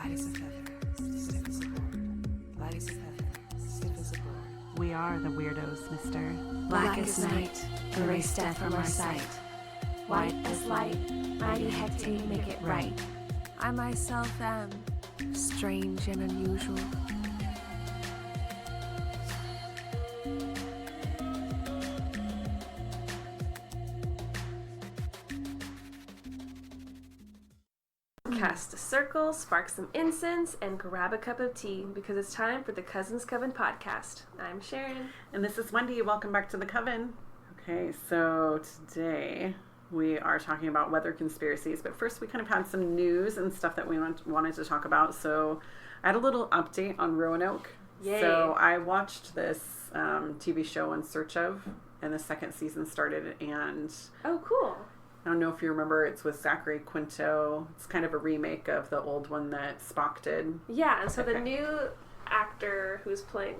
Light as a feather, stiff as a board. Light as a feather, stiff as a board. We are the weirdos, mister. Black as night, erase death from our sight. White as light, mighty hectate, make it right. I myself am strange and unusual. Cast a circle, spark some incense, and grab a cup of tea because it's time for the Coven podcast. I'm Sharon. And this is Wendy. Welcome back to the Coven. Okay, so today we are talking about weather conspiracies, but first we kind of had some news and stuff that we wanted to talk about. So I had a little update on Roanoke. Yay. So I watched this TV show In Search Of, and the second season started, and Oh, cool. I don't know if you remember, it's with Zachary Quinto. It's kind of a remake of the old one that Spock did. Yeah, and so the Okay. new actor who played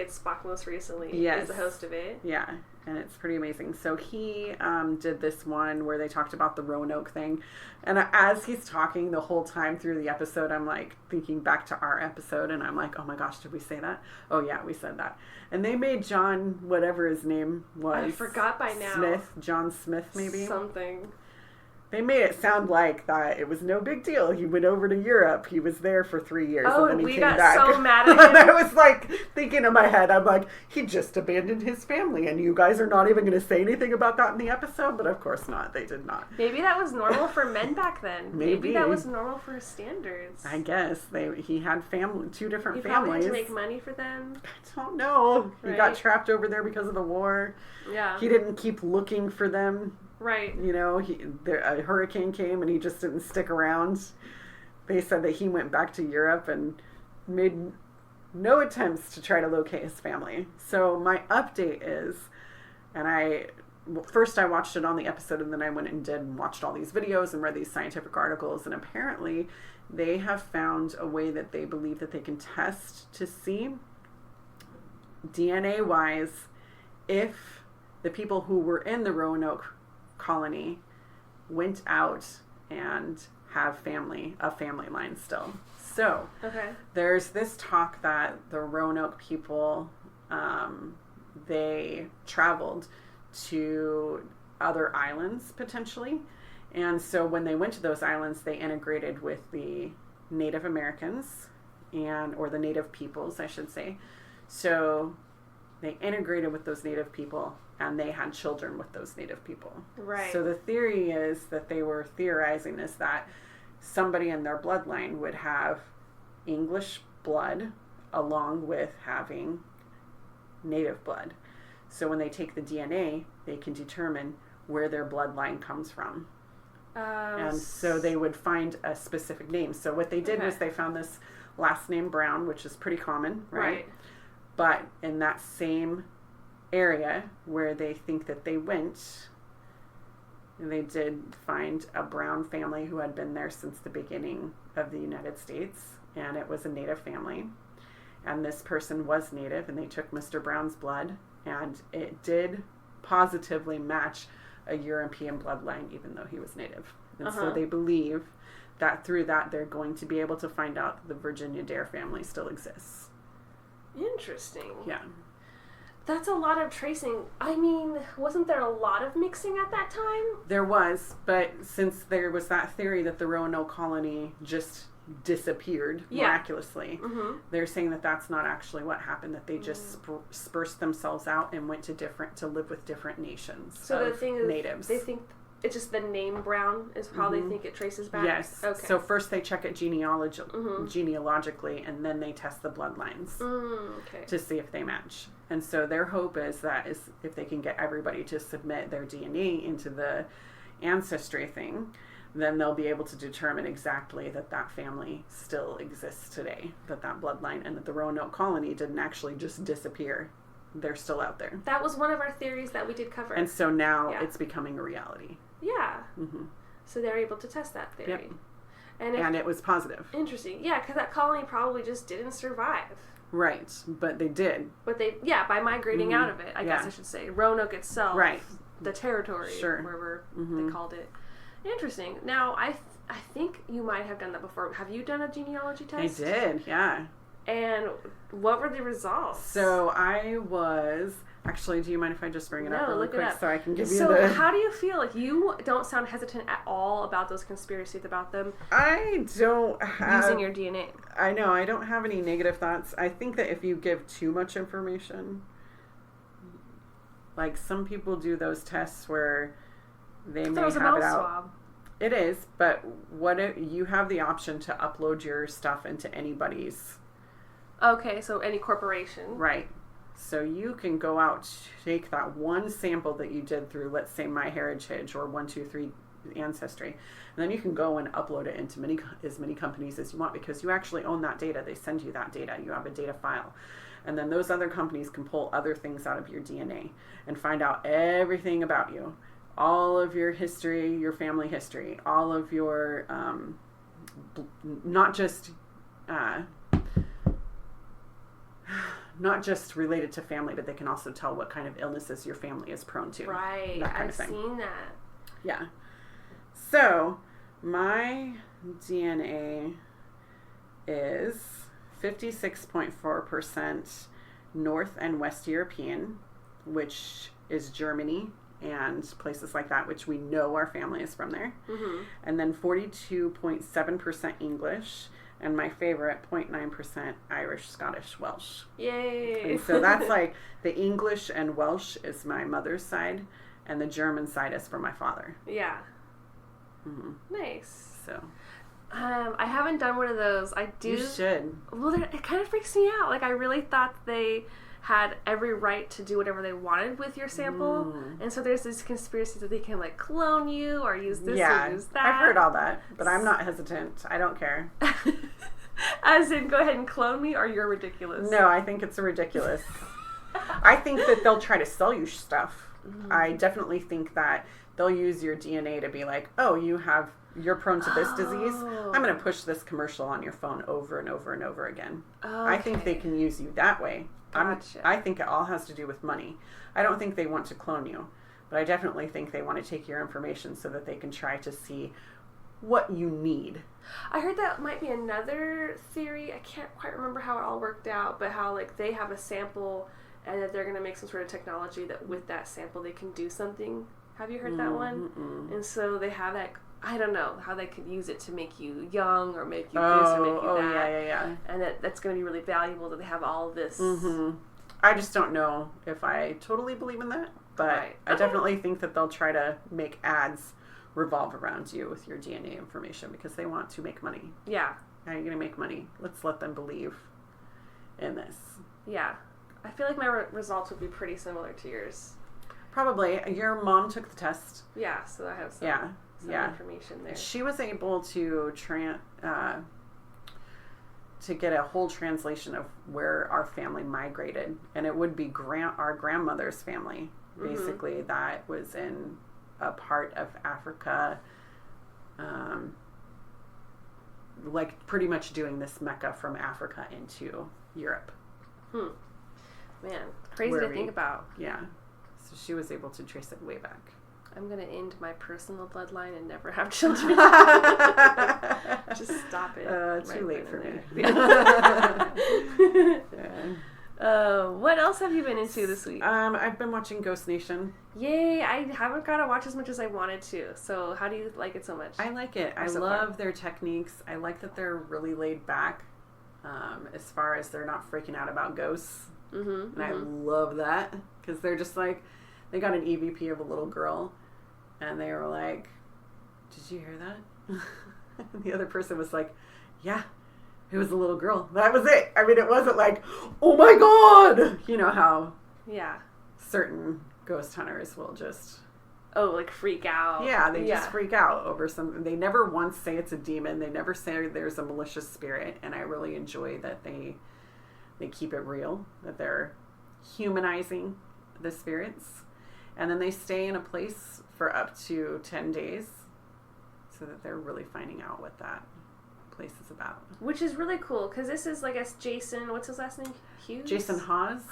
Spock most recently Yes. is the host of it. Yeah, and it's pretty amazing. So he did this one where they talked about the Roanoke thing. And as he's talking the whole time through the episode, I'm like thinking back to our episode, and I'm like, oh my gosh, did we say that? Oh yeah, we said that. And they made John, whatever his name was. I forgot by now. John Smith maybe? Something. They made it sound like that it was no big deal. He went over to Europe. He was there for 3 years, Oh, and then he we came got back. so mad at And him. I was like thinking in my head, I'm like, he just abandoned his family, and you guys are not even going to say anything about that in the episode. But of course not. They did not. Maybe that was normal for men back then. Maybe. that was normal for his standards. I guess he had two different He probably families. had to make money for them. I don't know. He got Right. trapped over there because of the war. Yeah. He didn't keep looking for them. Right. You know, a hurricane came and he just didn't stick around. They said that he went back to Europe and made no attempts to try to locate his family. So my update is, first I watched it on the episode, and then I went and watched all these videos and read these scientific articles, and apparently they have found a way that they believe that they can test to see DNA-wise if the people who were in the Roanoke colony went out and have a family line still. So Okay. there's this talk that the Roanoke people, they traveled to other islands potentially. And so when they went to those islands, they integrated with the Native Americans or the Native peoples, I should say. So they integrated with those Native people, and they had children with those Native people. Right. So the theory is that they were theorizing is that somebody in their bloodline would have English blood along with having Native blood. So when they take the DNA, they can determine where their bloodline comes from. And so they would find a specific name. So what they did was they found this last name Brown, which is pretty common, right? But in that same area where they think that they went, they did find a Brown family who had been there since the beginning of the United States, and it was a Native family. And this person was Native, and they took Mr. Brown's blood, and it did positively match a European bloodline, even though he was Native. And so they believe that through that, they're going to be able to find out that the Virginia Dare family still exists. Interesting. Yeah. That's a lot of tracing. I mean, wasn't there a lot of mixing at that time? There was, but since there was that theory that the Roanoke colony just disappeared miraculously, they're saying that that's not actually what happened, that they just dispersed themselves out and went to live with different nations. So the thing is, natives. they think it's just the name Brown is how they think it traces back? Yes. Okay. So first they check it genealogically, and then they test the bloodlines Okay. to see if they match. And so their hope is if they can get everybody to submit their DNA into the ancestry thing, then they'll be able to determine exactly that family still exists today, that bloodline, and that the Roanoke colony didn't actually just disappear. They're still out there. That was one of our theories that we did cover. And so now it's becoming a reality. Yeah. So they're able to test that theory. Yep. And it was positive. Interesting. Yeah, because that colony probably just didn't survive. Right, but they did. But by migrating out of it, I guess I should say. Roanoke itself. Right. The territory, Sure. wherever they called it. Interesting. Now, I think you might have done that before. Have you done a genealogy test? I did, yeah. And what were the results? So I was... Actually, do you mind if I just bring it up really look it quick up. so I can give you So the... how do you feel? Like, you don't sound hesitant at all about those conspiracies about them I don't have... using your DNA. I know, I don't have any negative thoughts. I think that if you give too much information, like some people do those tests where they may have it out. Swab. It is, but what if you have the option to upload your stuff into anybody's... Okay, so any corporation. Right. So you can go out, take that one sample that you did through, let's say, MyHeritage or 123 Ancestry, and then you can go and upload it into as many companies as you want because you actually own that data. They send you that data. You have a data file. And then those other companies can pull other things out of your DNA and find out everything about you. All of your history, your family history, all of your, not just related to family, but they can also tell what kind of illnesses your family is prone to. Right. I've seen that. Yeah. So my DNA is 56.4% North and West European, which is Germany and places like that, which we know our family is from there. Mm-hmm. And then 42.7% English. And my favorite, 0.9% Irish, Scottish, Welsh. Yay! And so that's like the English and Welsh is my mother's side, and the German side is for my father. Yeah. Mm-hmm. Nice. So. I haven't done one of those. I do. You should. Well, it kind of freaks me out. Like, I really thought they had every right to do whatever they wanted with your sample. And so there's this conspiracy that they can, like, clone you or use this or use that. I've heard all that, but I'm not hesitant. I don't care. As in, go ahead and clone me, or you're ridiculous. No, I think it's ridiculous. I think that they'll try to sell you stuff. Mm-hmm. I definitely think that they'll use your DNA to be like, oh, you're prone to this disease. I'm going to push this commercial on your phone over and over and over again. Okay. I think they can use you that way. Gotcha. I think it all has to do with money. I don't think they want to clone you, but I definitely think they want to take your information so that they can try to see what you need. I heard that might be another theory. I can't quite remember how it all worked out, but how, like, they have a sample and that they're going to make some sort of technology that with that sample they can do something. Have you heard that one? Mm-mm. And so they have that, I don't know, how they could use it to make you young or make you this or make you that. Yeah. And that's going to be really valuable that they have all this. Mm-hmm. I just don't know if I totally believe in that, but I definitely think that they'll try to make ads revolve around you with your DNA information because they want to make money. Yeah. How are you going to make money? Let's let them believe in this. Yeah. I feel like my results would be pretty similar to yours. Probably. Your mom took the test. Yeah, so I have some information there. She was able to get a whole translation of where our family migrated, and it would be our grandmother's family, basically, that was in a part of Africa, like pretty much doing this Mecca from Africa into Europe. Man, crazy to think about. Yeah. So she was able to trace it way back. I'm going to end my personal bloodline and never have children. Just stop it. Too late for me. What else have you been into this week? I've been watching Ghost Nation. Yay! I haven't got to watch as much as I wanted to. So how do you like it so much? I like it. I love their techniques. I like that they're really laid back as far as they're not freaking out about ghosts. And I love that because they're just like, they got an EVP of a little girl and they were like, did you hear that? And the other person was like, yeah, it was a little girl. That was it. I mean, it wasn't like, oh my God. You know how certain ghost hunters will just... Oh, like freak out. Yeah, they just freak out over something. They never once say it's a demon. They never say there's a malicious spirit. And I really enjoy that they keep it real, that they're humanizing the spirits. And then they stay in a place for up to 10 days so that they're really finding out what that place is about. Which is really cool, because this is, I guess, Jason, what's his last name? Hughes? Jason Hawes.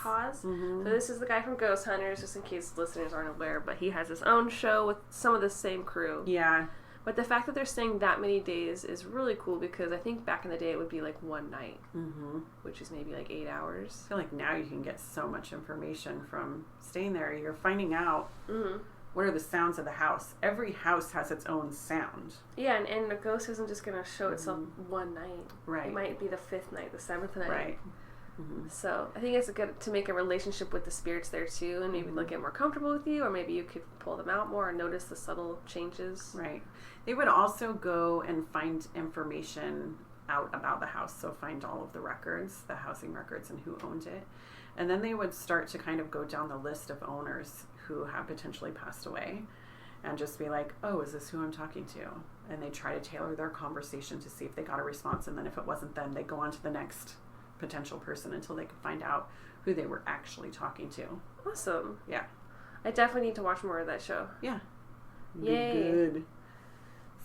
So this is the guy from Ghost Hunters, just in case listeners aren't aware, but he has his own show with some of the same crew. Yeah. But the fact that they're staying that many days is really cool because I think back in the day it would be like one night, which is maybe like 8 hours. I feel like now you can get so much information from staying there. You're finding out what are the sounds of the house. Every house has its own sound. Yeah, and a ghost isn't just going to show itself one night. Right. It might be the 5th night, the 7th night. Right. So I think it's good to make a relationship with the spirits there too, and maybe they'll get more comfortable with you, or maybe you could pull them out more and notice the subtle changes. Right. They would also go and find information out about the house, so find all of the records, the housing records, and who owned it. And then they would start to kind of go down the list of owners who have potentially passed away and just be like, oh, is this who I'm talking to? And they try to tailor their conversation to see if they got a response, and then if it wasn't them, they go on to the next potential person until they could find out who they were actually talking to. Awesome. Yeah. I definitely need to watch more of that show. Yeah. Yay. Good.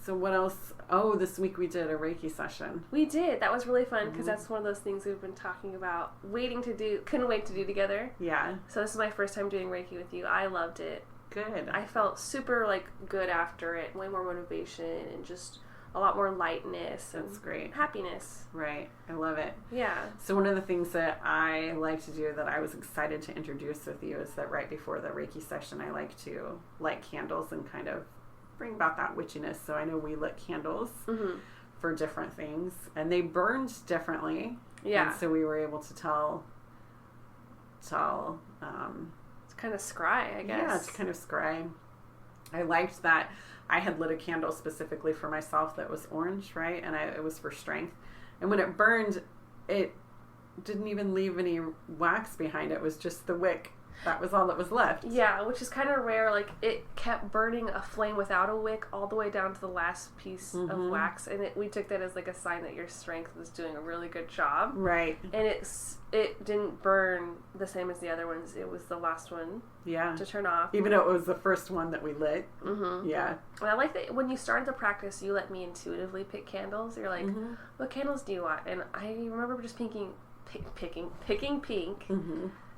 So what else? Oh, this week we did a Reiki session. We did. That was really fun because that's one of those things we've been talking about, couldn't wait to do together. Yeah. So this is my first time doing Reiki with you. I loved it. Good. I felt super good after it, way more motivation and just a lot more lightness and That's great. happiness. Right. I love it. Yeah. So one of the things that I like to do that I was excited to introduce with you is that right before the Reiki session, I like to light candles and kind of bring about that witchiness. So I know we lit candles for different things, and they burned differently. Yeah. And so we were able to tell It's kind of scry, I guess. Yeah, it's kind of scry. I liked that I had lit a candle specifically for myself that was orange, right? And it was for strength. And when it burned, it didn't even leave any wax behind. It was just the wick. That was all that was left. Yeah, which is kind of rare. It kept burning a flame without a wick all the way down to the last piece of wax, and we took that as a sign that your strength was doing a really good job. Right. And it didn't burn the same as the other ones. It was the last one. Yeah. To turn off. Even though it was the first one that we lit. Yeah. And I like that when you started the practice, you let me intuitively pick candles. You're like, what candles do you want? And I remember just picking pink.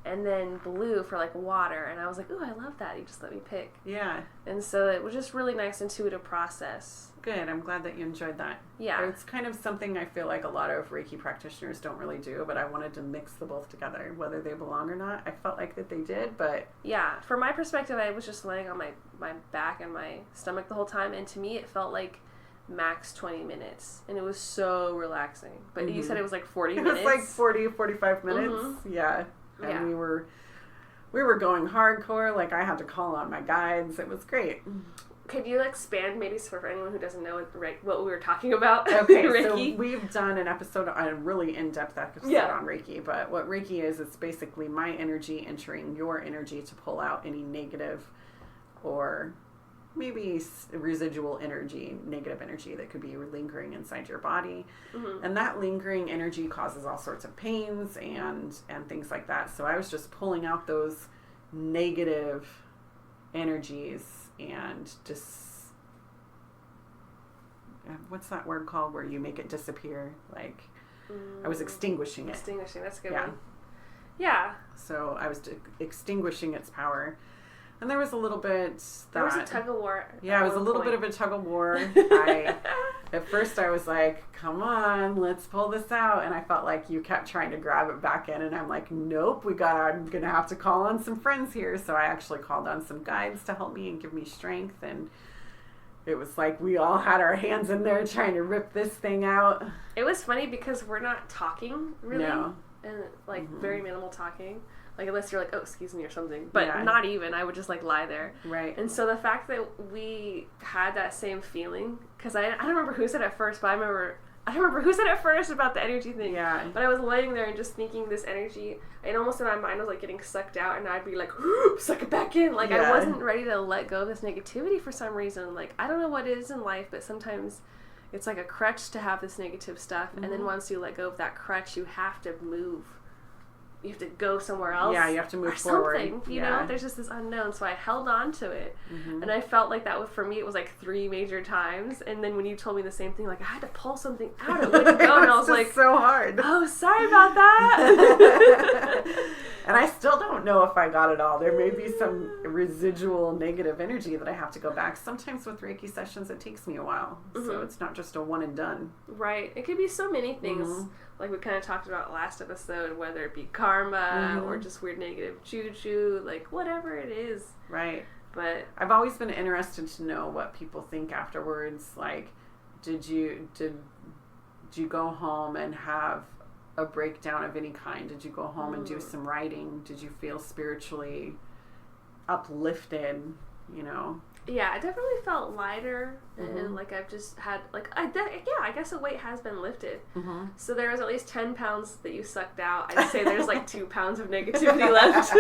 And then blue for water, and I was like, ooh, I love that. You just let me pick. Yeah. And so it was just really nice, intuitive process. Good. I'm glad that you enjoyed that. Yeah. It's kind of something I feel like a lot of Reiki practitioners don't really do, but I wanted to mix the both together, whether they belong or not. I felt like that they did, but... Yeah. From my perspective, I was just laying on my back and my stomach the whole time, and to me it felt like max 20 minutes, and it was so relaxing. But you said it was 40 minutes? It was 40, 45 minutes. Yeah. And we were going hardcore. I had to call on my guides. It was great. Could you expand maybe for anyone who doesn't know what we were talking about? Okay, Reiki? so we've done an episode, a really in-depth episode on Reiki, but what Reiki is, it's basically my energy entering your energy to pull out any negative or maybe residual energy, negative energy that could be lingering inside your body. And that lingering energy causes all sorts of pains and things like that. So I was just pulling out those negative energies and just, what's that word called where you make it disappear? I was extinguishing it. Extinguishing, that's a good Yeah. one. Yeah. So I was extinguishing its power. And there was a little bit There was a tug of war. Yeah, it was a little bit of a tug of war. At first I was like, come on, let's pull this out. And I felt like you kept trying to grab it back in. And I'm like, nope, I'm going to have to call on some friends here. So I actually called on some guides to help me and give me strength. And it was like we all had our hands in there trying to rip this thing out. It was funny because we're not talking, really. No. And very minimal talking. Unless you're oh, excuse me or something. But Yeah. not even. I would just lie there. Right. And so the fact that we had that same feeling, because I don't remember who said it first, but I don't remember who said it first about the energy thing. Yeah. But I was laying there and just thinking this energy, and almost in my mind I was getting sucked out, and I'd be suck it back in. I Yeah. wasn't ready to let go of this negativity for some reason. I don't know what it is in life, but sometimes it's a crutch to have this negative stuff, and then once you let go of that crutch, you have to move you have to go somewhere else. Yeah, you have to move or forward. Something, you know, there's just this unknown. So I held on to it, and I felt like that was, for me, it was like 3 major times. And then when you told me the same thing, like I had to pull something out, it wouldn't go, and I was like, so hard. oh, sorry about that. And I still don't know if I got it all. There may be some residual negative energy that I have to go back. Sometimes with Reiki sessions, it takes me a while. So it's not just a one and done. Right. It could be so many things. Like we kind of talked about last episode, whether it be karma or just weird negative juju, like whatever it is. Right. But I've always been interested to know what people think afterwards. Like, did you go home and have a breakdown of any kind? Did you go home and do some writing? Did you feel spiritually uplifted? You know? Yeah, I definitely felt lighter, and like I've just had I guess the weight has been lifted. So there was at least 10 pounds that you sucked out. I'd say there's like 2 pounds of negativity left.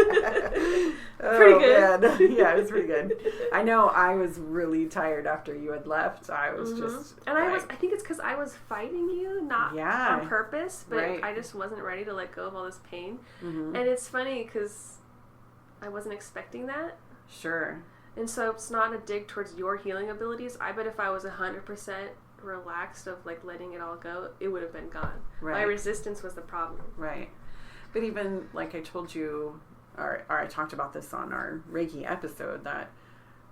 Pretty good. Man. Yeah, it was pretty good. I know I was really tired after you had left. I was just, and I think it's because I was fighting you, not on purpose, but I just wasn't ready to let go of all this pain. And it's funny because I wasn't expecting that. Sure. And so it's not a dig towards your healing abilities. I bet if I was 100% relaxed of like letting it all go, it would have been gone. Right. My resistance was the problem. Right. But even like I told you, or I talked about this on our Reiki episode, that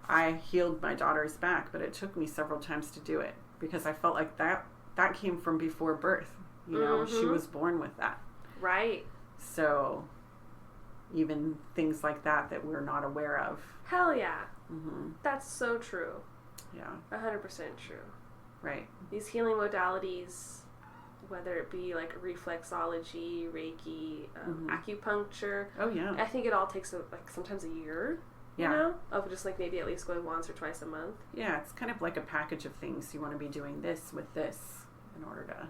I healed my daughter's back, but it took me several times to do it because I felt like that came from before birth. You know, she was born with that. Right. So even things like that we're not aware of. Hell yeah. That's so true. Yeah. 100% true. Right. These healing modalities, whether it be like reflexology, Reiki, acupuncture. Oh yeah. I think it all takes like sometimes a year. Yeah. You know, of just like maybe at least going once or twice a month. Yeah, it's kind of like a package of things. You want to be doing this with this in order to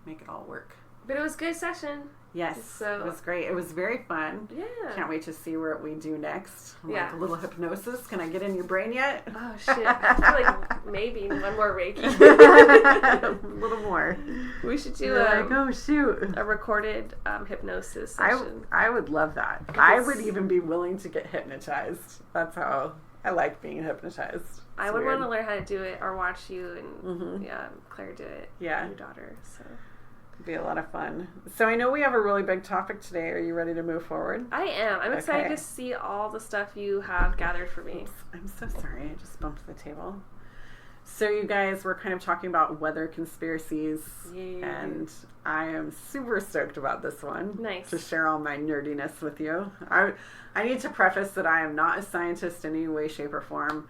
make it all work. But it was a good session. Yes, so, it was great. It was very fun. Yeah. Can't wait to see what we do next. Yeah. Like a little hypnosis. Can I get in your brain yet? Oh, shit. I feel like maybe one more Reiki. A little more. We should do oh, shoot. a recorded hypnosis session. I would love that. I would even be willing to get hypnotized. That's how I like being hypnotized. I would want to learn how to do it or watch you and Claire do it. Yeah. Your daughter. So. It'd be a lot of fun. So I know we have a really big topic today. Are you ready to move forward? I am. I'm excited to see all the stuff you have gathered for me. Oops, I'm so sorry. I just bumped the table. So you guys, we're kind of talking about weather conspiracies. Yeah. And I am super stoked about this one. Nice. To share all my nerdiness with you. I need to preface that I am not a scientist in any way, shape, or form.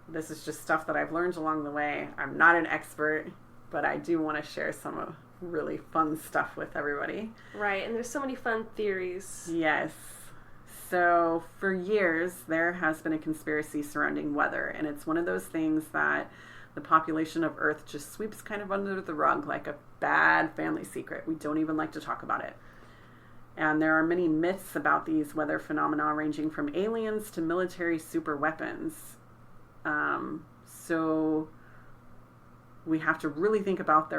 This is just stuff that I've learned along the way. I'm not an expert, but I do want to share some of really fun stuff with everybody. Right, and there's so many fun theories. Yes. So for years, there has been a conspiracy surrounding weather, and it's one of those things that the population of Earth just sweeps kind of under the rug like a bad family secret. We don't even like to talk about it. And there are many myths about these weather phenomena ranging from aliens to military super weapons. So we have to really think about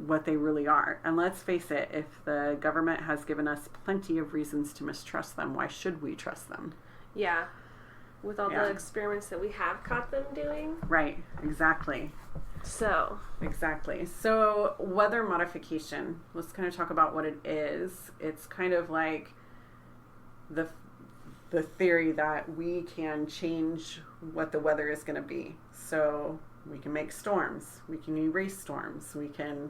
what they really are. And let's face it, if the government has given us plenty of reasons to mistrust them, why should we trust them? Yeah. With all the experiments that we have caught them doing. Right, exactly. Exactly. So weather modification, let's kind of talk about what it is. It's kind of like the theory that we can change what the weather is going to be. So we can make storms. We can erase storms. We can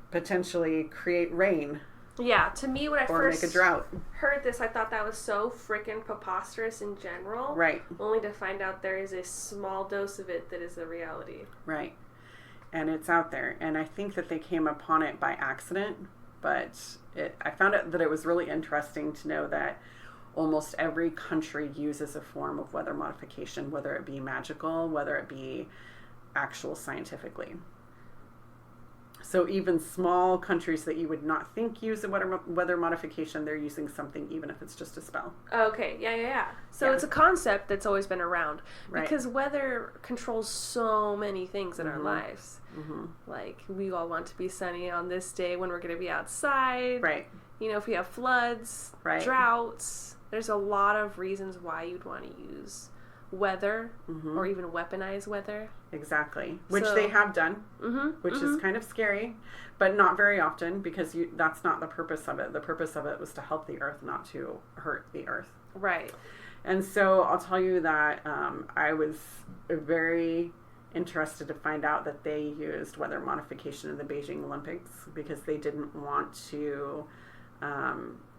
potentially create rain. Yeah, to me, when I first make a drought. Heard this, I thought that was so freaking preposterous in general. Right. Only to find out there is a small dose of it that is a reality. Right. And it's out there. And I think that they came upon it by accident. But I found that it was really interesting to know that almost every country uses a form of weather modification, whether it be magical, whether it be actual scientifically. So even small countries that you would not think use a weather modification, they're using something even if it's just a spell. Okay, yeah. So it's a concept that's always been around. Right. Because weather controls so many things in our lives. Like, we all want to be sunny on this day when we're going to be outside. Right. You know, if we have floods, Right. droughts, there's a lot of reasons why you'd want to use weather or even weaponize weather. Exactly. Which So- they have done, which Mm-hmm. is kind of scary, but not very often because that's not the purpose of it. The purpose of it was to help the earth, not to hurt the earth. Right. And so I'll tell you that I was very interested to find out that they used weather modification in the Beijing Olympics because they didn't want to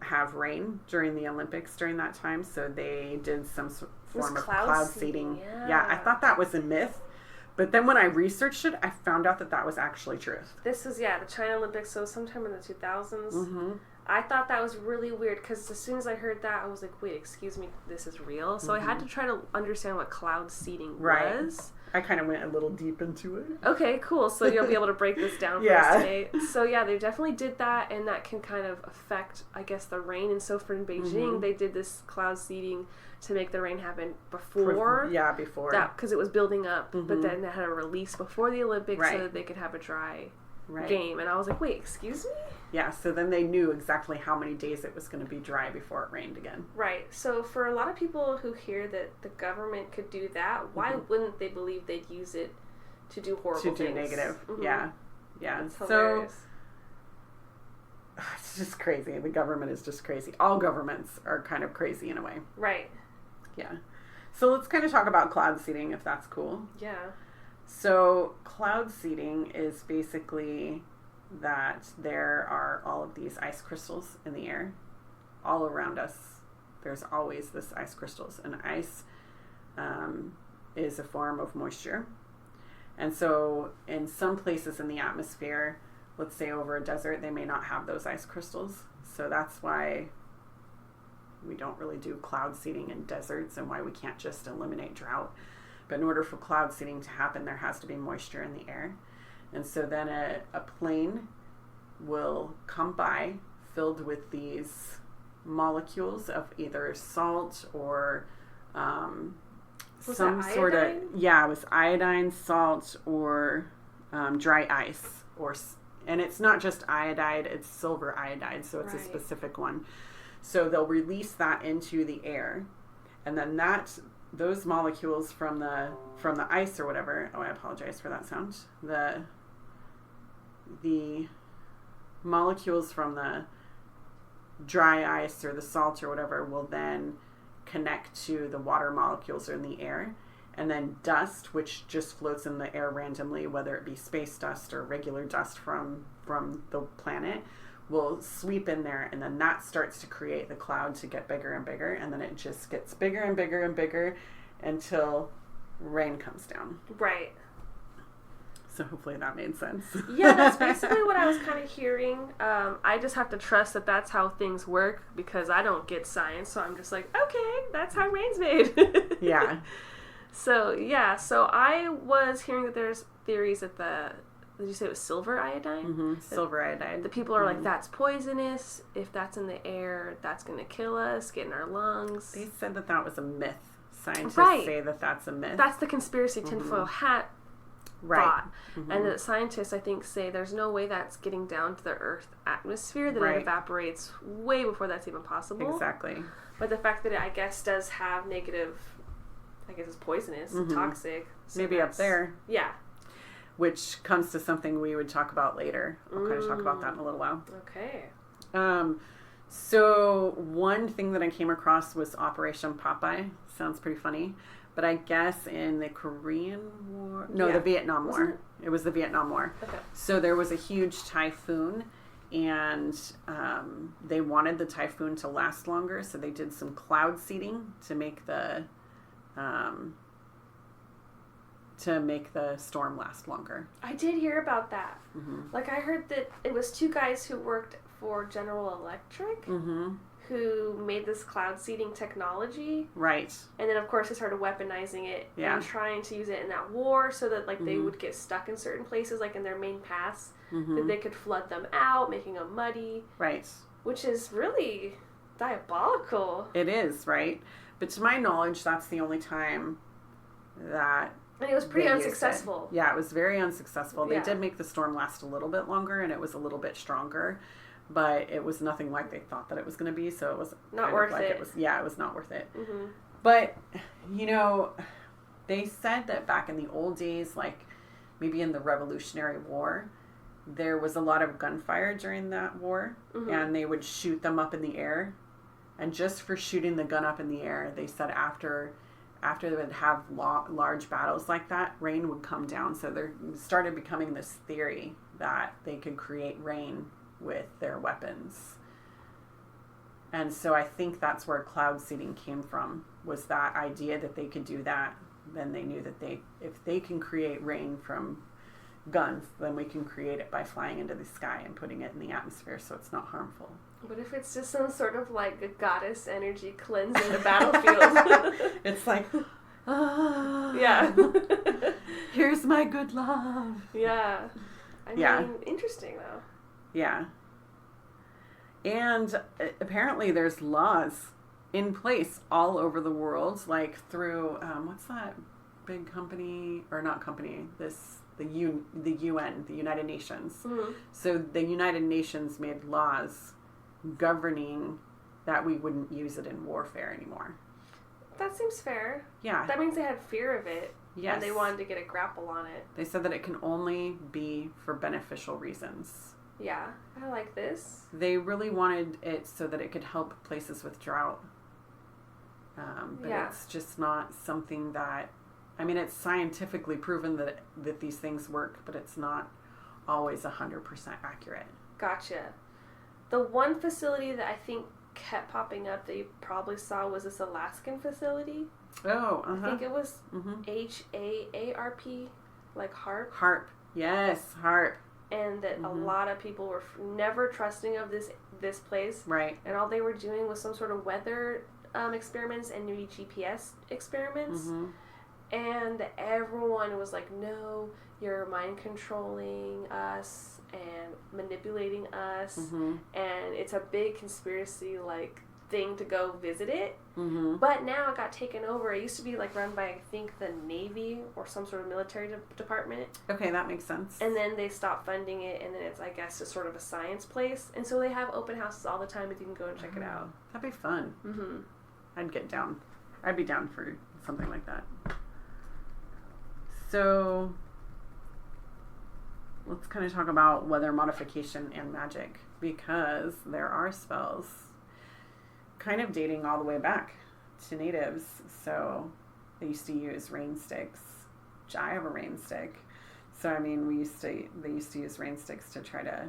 have rain during the Olympics during that time. So they did some form of cloud seeding. Yeah, I thought that was a myth. But then when I researched it, I found out that that was actually truth. This was, the China Olympics, so sometime in the 2000s. Mm-hmm. I thought that was really weird because as soon as I heard that, I was like, wait, excuse me, this is real? So I had to try to understand what cloud seeding Right. was. I kind of went a little deep into it. Okay, cool. So you'll be able to break this down for Yeah. us today. So they definitely did that, and that can kind of affect, I guess, the rain. And so for in Beijing, they did this cloud seeding to make the rain happen before. Yeah, before. That, because it was building up, but then they had a release before the Olympics so Right. that they could have a dry Right. game. And I was like, wait, excuse me? Yeah, so then they knew exactly how many days it was going to be dry before it rained again. Right. So for a lot of people who hear that the government could do that, why wouldn't they believe they'd use it to do horrible To do things? negative. Mhm. Yeah. Yeah. It's So hilarious. it's just crazy. The government is just crazy. All governments are kind of crazy in a way. Right. Yeah. So let's kind of talk about cloud seeding if that's cool. Yeah. So cloud seeding is basically that there are all of these ice crystals in the air all around us. There's always this ice crystals, and ice is a form of moisture. And so in some places in the atmosphere, let's say over a desert, they may not have those ice crystals. So that's why we don't really do cloud seeding in deserts and why we can't just eliminate drought. But in order for cloud seeding to happen, there has to be moisture in the air. And so then a plane will come by filled with these molecules of either salt or Was some that sort of, iodine? yeah, it was iodine, salt, or dry ice. And it's not just iodide, it's silver iodide, so it's a Right. specific one. So they'll release that into the air, and then those molecules from the ice or whatever. Oh, I apologize for that sound. The molecules from the dry ice or the salt or whatever will then connect to the water molecules in the air, and then dust, which just floats in the air randomly, whether it be space dust or regular dust from the planet, will sweep in there, and then that starts to create the cloud to get bigger and bigger, and then it just gets bigger and bigger and bigger until rain comes down. Right. So hopefully that made sense. Yeah, that's basically what I was kind of hearing. I just have to trust that that's how things work because I don't get science, so I'm just like, okay, that's how rain's made. Yeah. So I was hearing that there's theories that did you say it was silver iodine? Mm-hmm. Silver iodide. The people are like, that's poisonous. If that's in the air, that's going to kill us, get in our lungs. They said that was a myth. Scientists Right. say that that's a myth. That's the conspiracy tinfoil hat right. thought. And that scientists, I think, say there's no way that's getting down to the Earth atmosphere, that Right. it evaporates way before that's even possible. Exactly. But the fact that it, I guess, does have negative, I guess it's poisonous, toxic. So Maybe up there. Yeah. Which comes to something we would talk about later. I'll kind of talk about that in a little while. Okay. So one thing that I came across was Operation Popeye. Sounds pretty funny. But I guess in the Korean War... No, Yeah. the Vietnam War. Wasn't It was the Vietnam War. Okay. So there was a huge typhoon, and they wanted the typhoon to last longer, so they did some cloud seeding to make the storm last longer. I did hear about that. Like, I heard that it was two guys who worked for General Electric who made this cloud seeding technology. Right. And then, of course, they started weaponizing it and trying to use it in that war so that, like, they would get stuck in certain places, like in their main paths, that they could flood them out, making them muddy. Right. Which is really diabolical. It is, right? But to my knowledge, that's the only time that... And it was pretty they used unsuccessful. it. Yeah, it was very unsuccessful. They Yeah. did make the storm last a little bit longer, and it was a little bit stronger. but it was nothing like they thought that it was going to be. So it was Not worth like it. it was. Yeah, it was not worth it. Mm-hmm. But they said that back in the old days, like maybe in the Revolutionary War, there was a lot of gunfire during that war, Mm-hmm. and they would shoot them up in the air. And just for shooting the gun up in the air, they said after they would have large battles like that, rain would come down. So there started becoming this theory that they could create rain with their weapons. And so I think that's where cloud seeding came from, was that idea that they could do that. Then they knew that if they can create rain from guns, then we can create it by flying into the sky and putting it in the atmosphere so it's not harmful. What if it's just some sort of like a goddess energy cleansing the battlefield? It's like, Yeah. here's my good love. Yeah. I mean, Yeah. interesting though. Yeah. And apparently there's laws in place all over the world, like through, what's that big company, or not company, the UN, the United Nations. Mm-hmm. So the United Nations made laws governing that we wouldn't use it in warfare anymore. That seems fair. Yeah. That means they had fear of it. Yes. And they wanted to get a grapple on it. They said that it can only be for beneficial reasons. Yeah. I like this. They really wanted it so that it could help places with drought. But Yeah. it's just not something that, I mean, it's scientifically proven that these things work, but it's not always 100% accurate. Gotcha. The one facility that I think kept popping up that you probably saw was this Alaskan facility. Oh, I think it was Mm-hmm. HAARP, like HARP. HARP. Yes, HARP. And that a Mhm. lot of people were never trusting of this place. Right. And all they were doing was some sort of weather experiments and maybe GPS experiments. Mm-hmm. And everyone was like, no, you're mind controlling us and manipulating us. Mm-hmm. And it's a big conspiracy like thing to go visit it. Mm-hmm. But now it got taken over. It used to be like run by, I think, the Navy or some sort of military department. Okay, that makes sense. And then they stopped funding it, and then it's, I guess, just sort of a science place. And so they have open houses all the time, and you can go and check it out. That'd be fun. Mm-hmm. I'd get down. I'd be down for something like that. So let's kind of talk about weather modification and magic, because there are spells kind of dating all the way back to natives. So they used to use rain sticks. I have a rain stick. So I mean, they used to use rain sticks to try to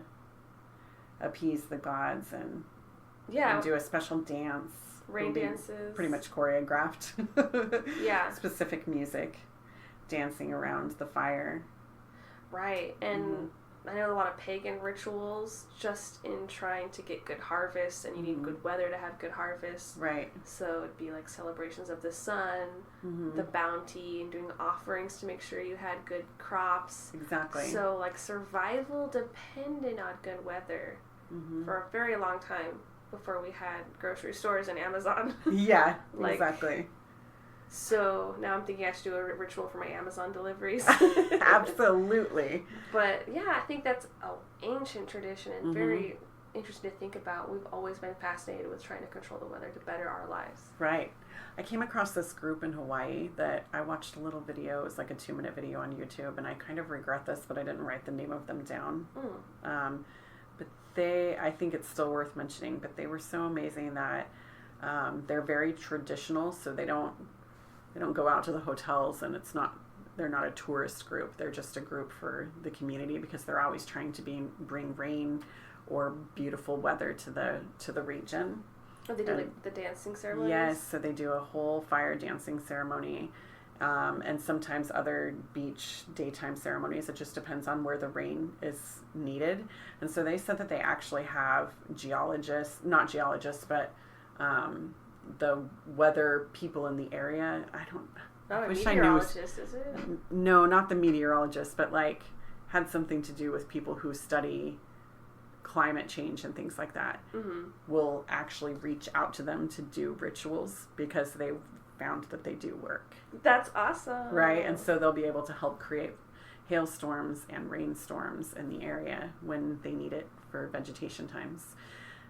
appease the gods and do a special dance. Rain It'll be dances. pretty much choreographed. Yeah. Specific music, dancing around the fire. Right. And I know a lot of pagan rituals just in trying to get good harvests, and you need good weather to have good harvests. Right. So it'd be like celebrations of the sun, the bounty, and doing offerings to make sure you had good crops. Exactly. So like survival depended on good weather for a very long time before we had grocery stores and Amazon. Yeah, Like- exactly. So now I'm thinking I should do a ritual for my Amazon deliveries. Absolutely. But yeah, I think that's an ancient tradition and very interesting to think about. We've always been fascinated with trying to control the weather to better our lives. Right. I came across this group in Hawaii that I watched a little video. It was like a 2-minute video on YouTube, and I kind of regret this, but I didn't write the name of them down. But I think it's still worth mentioning, but they were so amazing that they're very traditional, so they don't go out to the hotels, and they're not a tourist group. They're just a group for the community, because they're always trying to bring rain or beautiful weather to the region. Oh, they do like the dancing ceremonies? Yes, so they do a whole fire dancing ceremony, and sometimes other beach daytime ceremonies. It just depends on where the rain is needed. And so they said that they actually have not geologists, but the weather people in the area. Not a wish I knew. meteorologist, is it? No, not the meteorologists, but like had something to do with people who study climate change and things like that. Will actually reach out to them to do rituals, because they found that they do work. That's awesome. Right. And so they'll be able to help create, hailstorms and rainstorms in the area when they need it for vegetation times.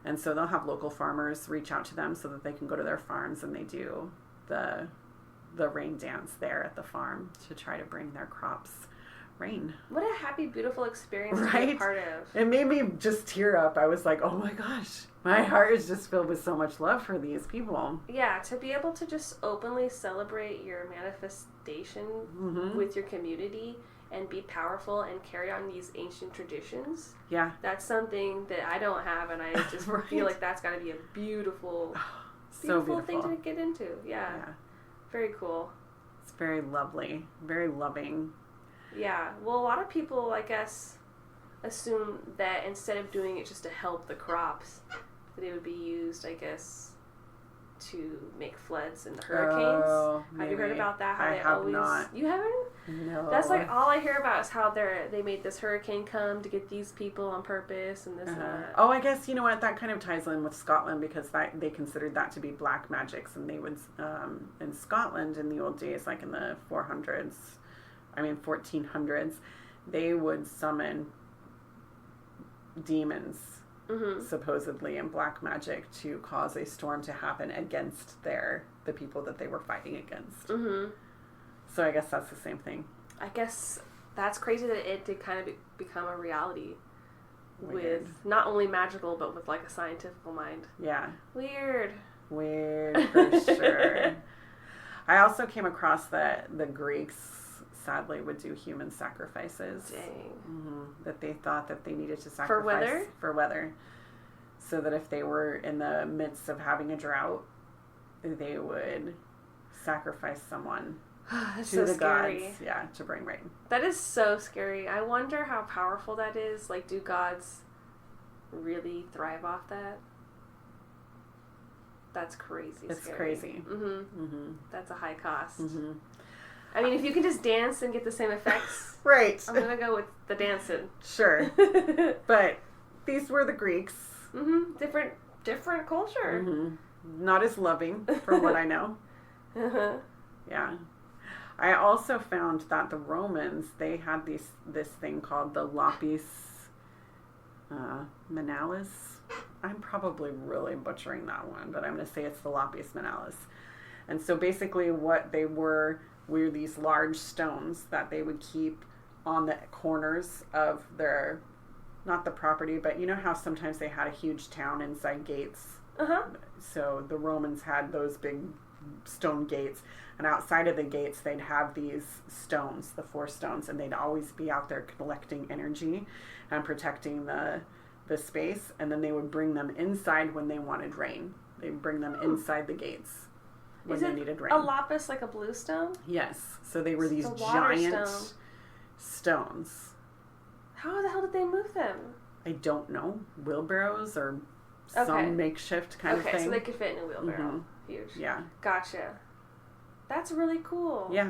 And so they'll have local farmers reach out to them so that they can go to their farms and they do the rain dance there at the farm to try to bring their crops rain. What a happy, beautiful experience to be Right? a part of. It made me just tear up. I was like, oh my gosh, my heart is just filled with so much love for these people. Yeah, to be able to just openly celebrate your manifestation Mm-hmm. with your community and be powerful and carry on these ancient traditions, Yeah. that's something that I don't have, and I just Right. feel like that's got to be a beautiful, So beautiful beautiful. thing to get into. Yeah. Yeah. Very cool. It's very lovely, very loving. Yeah. Well, a lot of people, I guess, assume that instead of doing it just to help the crops, that it would be used, I guess, to make floods and hurricanes. Oh, Have you heard maybe. about that? How I they have always not. You haven't? No. That's like all I hear about is how they made this hurricane come to get these people on purpose and this and that. Oh, I guess, you know what, that kind of ties in with Scotland because they considered that to be black magics, and they would, in Scotland in the old days, like in the 1400s, they would summon demons, Mm-hmm. supposedly in black magic, to cause a storm to happen against the people that they were fighting against. Mm-hmm. So I guess that's the same thing. I guess that's crazy that it did kind of become a reality Weird. with not only magical but with like a scientific mind. Yeah. Weird. Weird for sure. I also came across that the Greeks sadly would do human sacrifices. Dang. Mm-hmm. That they thought that they needed to sacrifice For weather? For weather. So that if they were in the midst of having a drought, they would sacrifice someone That's to so the scary. gods. Yeah, to bring rain. That is so scary. I wonder how powerful that is. Like, do gods really thrive off that? That's crazy. It's scary. crazy. Mm-hmm. Mm-hmm. That's a high cost. Mm-hmm. I mean, if you can just dance and get the same effects, Right. I'm gonna go with the dancing. Sure. But these were the Greeks. Mm-hmm. Different culture. Mm-hmm. Not as loving, from what I know. Uh-huh. Yeah. I also found that the Romans, they had this thing called the lapis manalis. I'm probably really butchering that one, but I'm going to say it's the lapis manalis. And so basically what they were these large stones that they would keep on the corners of their, not the property, but you know how sometimes they had a huge town inside gates? Uh-huh. So the Romans had those big stone gates, and outside of the gates they'd have these stones, the 4 stones, and they'd always be out there collecting energy and protecting the space, and then they would bring them inside when they wanted rain. They'd bring them inside the gates when Is they it needed rain. a lapis like a blue stone? Yes. So they were these It's a water giant stone. stones. How the hell did they move them? I don't know, wheelbarrows or Okay. some makeshift kind of Okay, thing. so they could fit in a wheelbarrow. Mhm. Huge. Yeah. Gotcha. That's really cool. Yeah.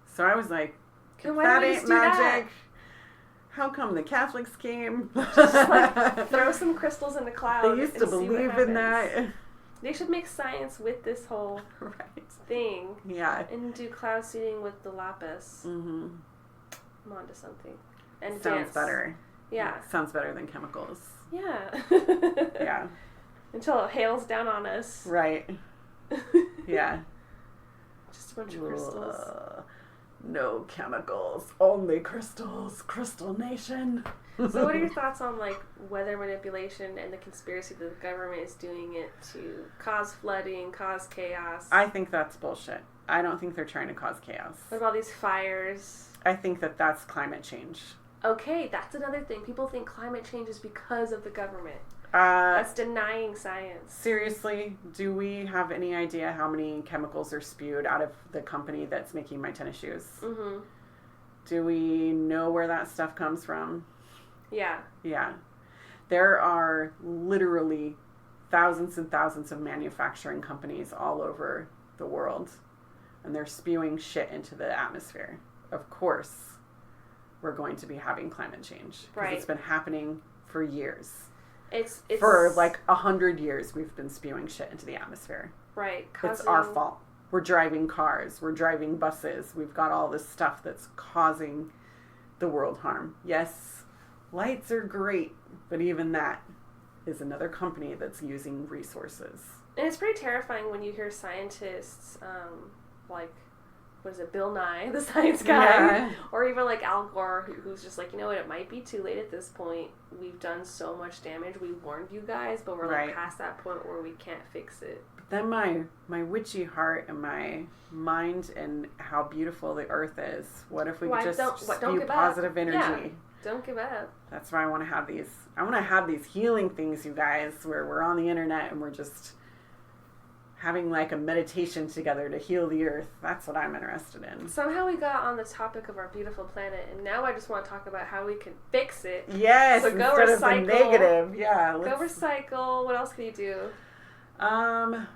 So I was like, Then if why that don't we ain't just do that? magic, how come the Catholics came? Throw some crystals in the cloud. They used to and see what believe in happens. that. They should make science with this whole Right. thing Yeah. and do cloud seeding with the lapis. Mm-hmm. I'm onto something. And Sounds dance. better. Yeah. Sounds better than chemicals. Yeah. Yeah. Until it hails down on us. Right. Yeah. Just a bunch of crystals. No chemicals, only crystals. Crystal Nation. So what are your thoughts on like weather manipulation and the conspiracy that the government is doing it to cause flooding, cause chaos? I think that's bullshit. I don't think they're trying to cause chaos. What about these fires? I think that that's climate change. Okay, that's another thing. People think climate change is because of the government. Uh, That's denying science. Seriously, do we have any idea how many chemicals are spewed out of the company that's making my tennis shoes? Mm-hmm. Do we know where that stuff comes from? Yeah. Yeah. There are literally thousands and thousands of manufacturing companies all over the world, and they're spewing shit into the atmosphere. Of course, we're going to be having climate change. 'Cause Right. It's been happening for years. It's For like 100 years, we've been spewing shit into the atmosphere. right. It's our fault. We're driving cars. We're driving buses. We've got all this stuff that's causing the world harm. Yes, lights are great, but even that is another company that's using resources. And it's pretty terrifying when you hear scientists, like, what is it, Bill Nye, the science guy, Yeah. or even like Al Gore, who's just like, you know what, it might be too late at this point. We've done so much damage. We warned you guys, but we're like Right. past that point where we can't fix it. Then my witchy heart and my mind and how beautiful the earth is. What if we could just don't spew give up. positive energy? Yeah. Don't give up. That's why I want to have these. I want to have these healing things, you guys, where we're on the internet and we're just having like a meditation together to heal the earth. That's what I'm interested in. Somehow we got on the topic of our beautiful planet, and now I just want to talk about how we can fix it. Yes, So go instead recycle. of the negative. Yeah. Go recycle. What else can you do?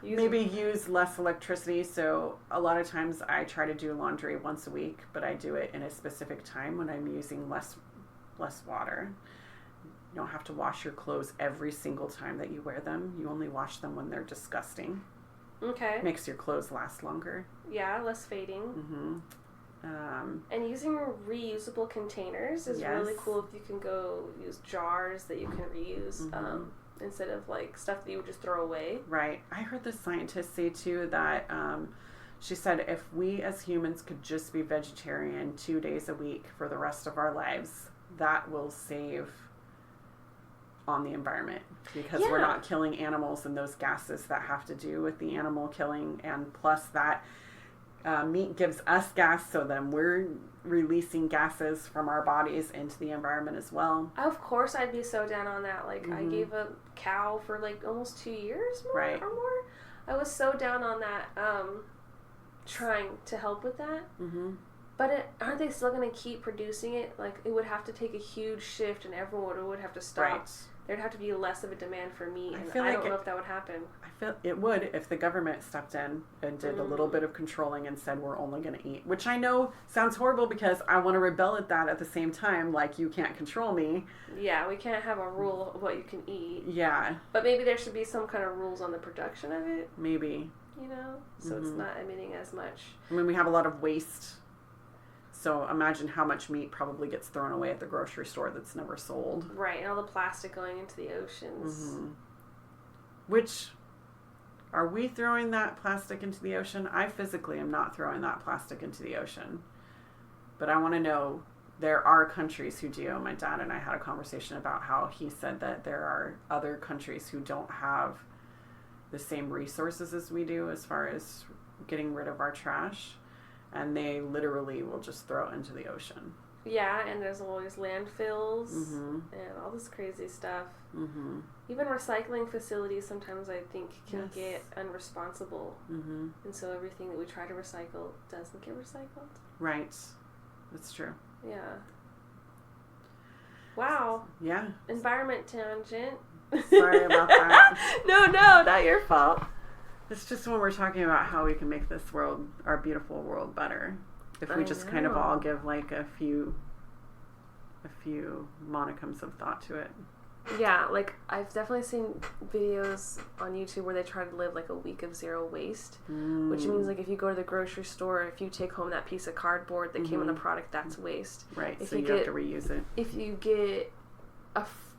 Maybe use less electricity. So a lot of times I try to do laundry once a week, but I do it in a specific time when I'm using less water. You don't have to wash your clothes every single time that you wear them. You only wash them when they're disgusting. Okay. Makes your clothes last longer. Yeah, less fading. Mm-hmm. And using reusable containers is really Yes. cool if you can go use jars that you can reuse Mhm. instead of like stuff that you would just throw away. Right. I heard the scientist say too that she said if we as humans could just be vegetarian 2 days a week for the rest of our lives, that will save on the environment because we're Yeah. not killing animals and those gases that have to do with the animal killing, and plus that meat gives us gas, so then we're releasing gases from our bodies into the environment as well. Of course, I'd be so down on that. Like, I Mhm. gave a cow for like almost 2 years more Right. or more. I was so down on that, trying to help with that. Mm-hmm. But aren't they still going to keep producing it? Like, it would have to take a huge shift, and everyone would have to stop. Right. There'd have to be less of a demand for meat, I and feel I like don't know if that would happen. I feel it would if the government stepped in and did a little bit of controlling and said we're only going to eat, which I know sounds horrible because I want to rebel at that at the same time, like you can't control me. Yeah, we can't have a rule of what you can eat. Yeah, But maybe there should be some kind of rules on the production of it, maybe. you know? So it's not emitting as much. I mean, we have a lot of waste. So imagine how much meat probably gets thrown away at the grocery store that's never sold. Right, and all the plastic going into the oceans. Which, are we throwing that plastic into the ocean? I physically am not throwing that plastic into the ocean. But I want to know, there are countries who do. My dad and I had a conversation about how he said that there are other countries who don't have the same resources as we do as far as getting rid of our trash. And they literally will just throw it into the ocean. Yeah, and there's always landfills Mm-hmm. and all this crazy stuff. Mm-hmm. Even recycling facilities sometimes I think can Yes. get unresponsible. Mm-hmm. And so everything that we try to recycle doesn't get recycled. Right. That's true. Yeah. Wow. Yeah. Environment tangent. Sorry about that. No, not your fault. It's just when we're talking about how we can make this world, our beautiful world, better. If we I just kind of know. all give like a few monicums of thought to it. Yeah, like I've definitely seen videos on YouTube where they try to live like a week of zero waste, which means like if you go to the grocery store, if you take home that piece of cardboard that came in the product, that's waste. Right. If So you you have get- to reuse it. If you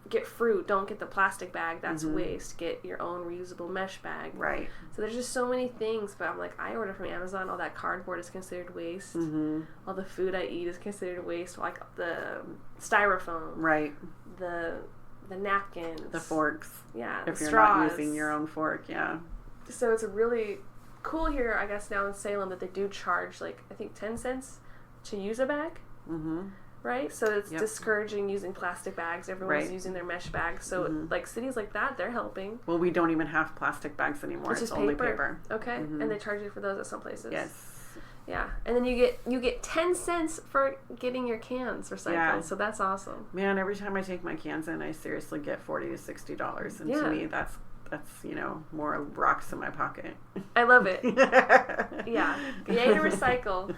get fruit, don't get the plastic bag, that's waste. Get your own reusable mesh bag. Right. So there's just so many things, but I'm like, I order from Amazon, all that cardboard is considered waste. Mm-hmm. All the food I eat is considered waste, like the styrofoam, Right. the napkins, The forks. yeah, If the you're straws. not using your own fork, yeah. So it's really cool here, I guess, now in Salem that they do charge like I think 10 cents to use a bag, Mm-hmm. right? So it's Yep. discouraging using plastic bags. Everyone's Right. using their mesh bags. So like cities like that, they're helping. Well, we don't even have plastic bags anymore. It's It's just only paper. Okay, and they charge you for those at some places. Yes. Yeah, and then you get 10 cents for getting your cans recycled. Yeah. So that's awesome. Man, every time I take my cans in, I seriously get $40 to $60, and Yeah. to me, that's more rocks in my pocket. I love it. Yeah. Yeah, yay to recycle.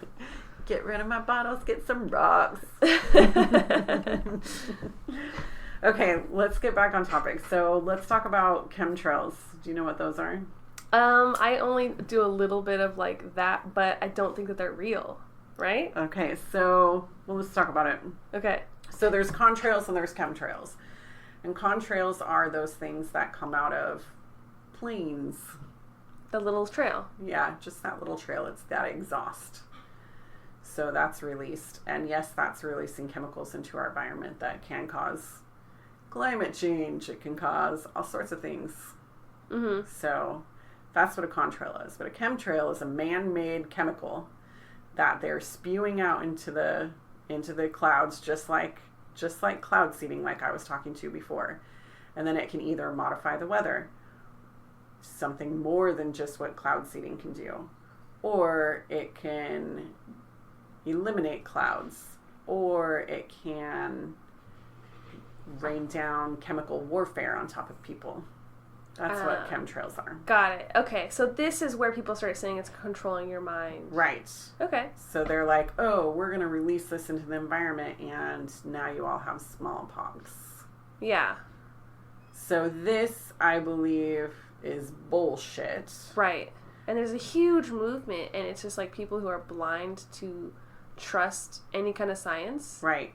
Get rid of my bottles. Get some rocks. Okay, let's get back on topic. So let's talk about chemtrails. Do you know what those are? I only do a little bit of like that, but I don't think that they're real. right? Okay, so let's talk about it. Okay. So there's contrails and there's chemtrails. And contrails are those things that come out of planes. The little trail. Yeah, just that little trail. It's that exhaust. So that's released. And yes, that's releasing chemicals into our environment that can cause climate change. It can cause all sorts of things. Mm-hmm. So that's what a contrail is. But a chemtrail is a man-made chemical that they're spewing out into the clouds, just like cloud seeding, like I was talking to before. And then it can either modify the weather, something more than just what cloud seeding can do, or it can eliminate clouds, or it can rain down chemical warfare on top of people. That's what chemtrails are. Got it. Okay, so this is where people start saying it's controlling your mind. Right. Okay. So they're like, oh, we're going to release this into the environment, and now you all have smallpox. Yeah. So this, I believe, is bullshit. Right. And there's a huge movement, and it's just like people who are blind to trust any kind of science. Right.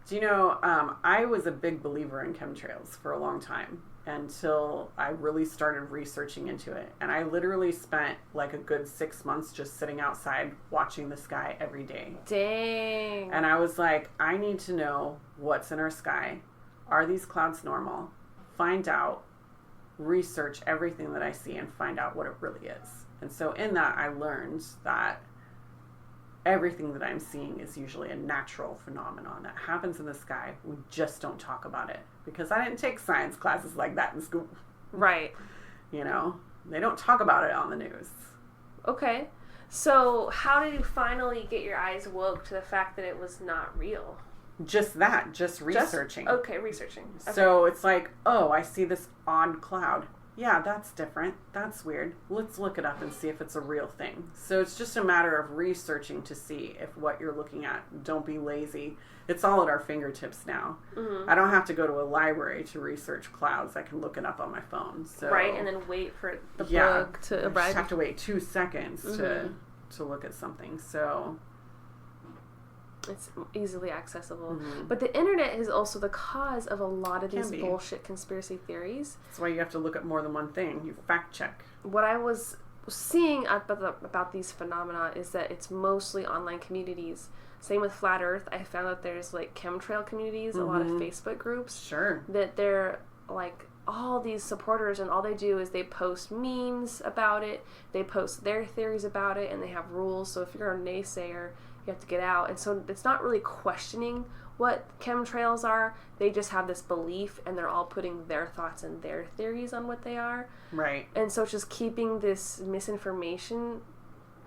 Do you know, I was a big believer in chemtrails for a long time until I really started researching into it. And I literally spent like a good 6 months just sitting outside watching the sky every day. Dang. And I was like, I need to know what's in our sky. Are these clouds normal? Find out, research everything that I see, and find out what it really is. And so in that, I learned that everything that I'm seeing is usually a natural phenomenon that happens in the sky. We just don't talk about it because I didn't take science classes like that in school. Right. You know, they don't talk about it on the news. Okay. So how did you finally get your eyes woke to the fact that it was not real? Just that, just researching. Okay, researching. Okay. So it's like, oh, I see this odd cloud. Yeah, that's different. That's weird. Let's look it up and see if it's a real thing. So it's just a matter of researching to see if what you're looking at, don't be lazy. It's all at our fingertips now. Mm-hmm. I don't have to go to a library to research clouds. I can look it up on my phone. So, right, and then wait for the book to arrive. I just have to wait 2 seconds to look at something. So it's easily accessible. Mm-hmm. But the internet is also the cause of a lot of these bullshit conspiracy theories. That's why you have to look at more than one thing. You fact check. What I was seeing about these phenomena is that it's mostly online communities. Same with Flat Earth. I found that there's like chemtrail communities, a lot of Facebook groups. Sure. That they're like all these supporters, and all they do is they post memes about it, they post their theories about it, and they have rules. So if you're a naysayer, you have to get out. And so it's not really questioning what chemtrails are. They just have this belief, and they're all putting their thoughts and their theories on what they are. Right. And so it's just keeping this misinformation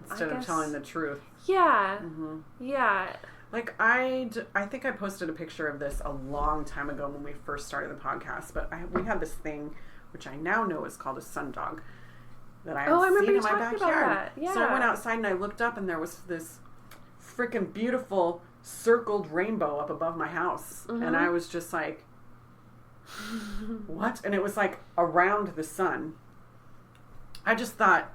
instead of telling the truth. Yeah. Mm-hmm. Yeah. Like, I think I posted a picture of this a long time ago when we first started the podcast, but we had this thing, which I now know is called a sundog, that I had seen in my backyard. Yeah. So I went outside and I looked up, and there was this freaking beautiful circled rainbow up above my house. Mm-hmm. And I was just like, what? And it was like around the sun. I just thought,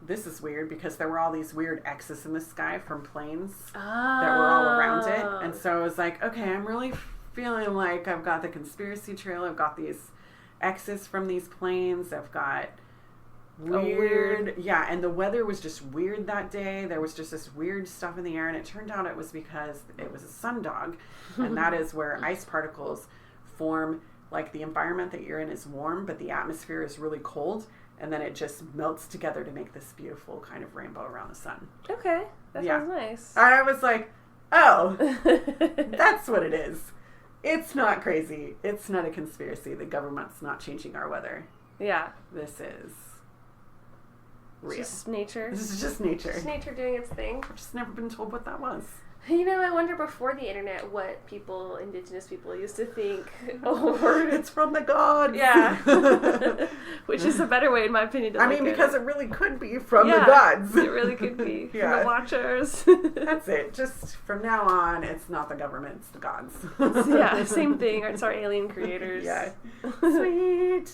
this is weird, because there were all these weird X's in the sky from planes that were all around it. And so I was like, okay, I'm really feeling like I've got the conspiracy trail. I've got these X's from these planes. I've got weird. Yeah, and the weather was just weird that day. There was just this weird stuff in the air, and it turned out it was because it was a sundog, and that is where ice particles form. Like, the environment that you're in is warm, but the atmosphere is really cold, and then it just melts together to make this beautiful kind of rainbow around the sun. Okay, that sounds nice. And I was like, oh, that's what it is. It's not crazy. It's not a conspiracy. The government's not changing our weather. Yeah. This is real. It's just nature. This is just nature. Just nature doing its thing. I've just never been told what that was. You know, I wonder before the internet what indigenous people used to think. Oh, it's from the gods. Yeah. Which is a better way, in my opinion, to look at because it really could be from the gods. It really could be. From the Watchers. That's it. Just from now on, it's not the government, it's the gods. Yeah, same thing. It's our alien creators. Yeah. Sweet.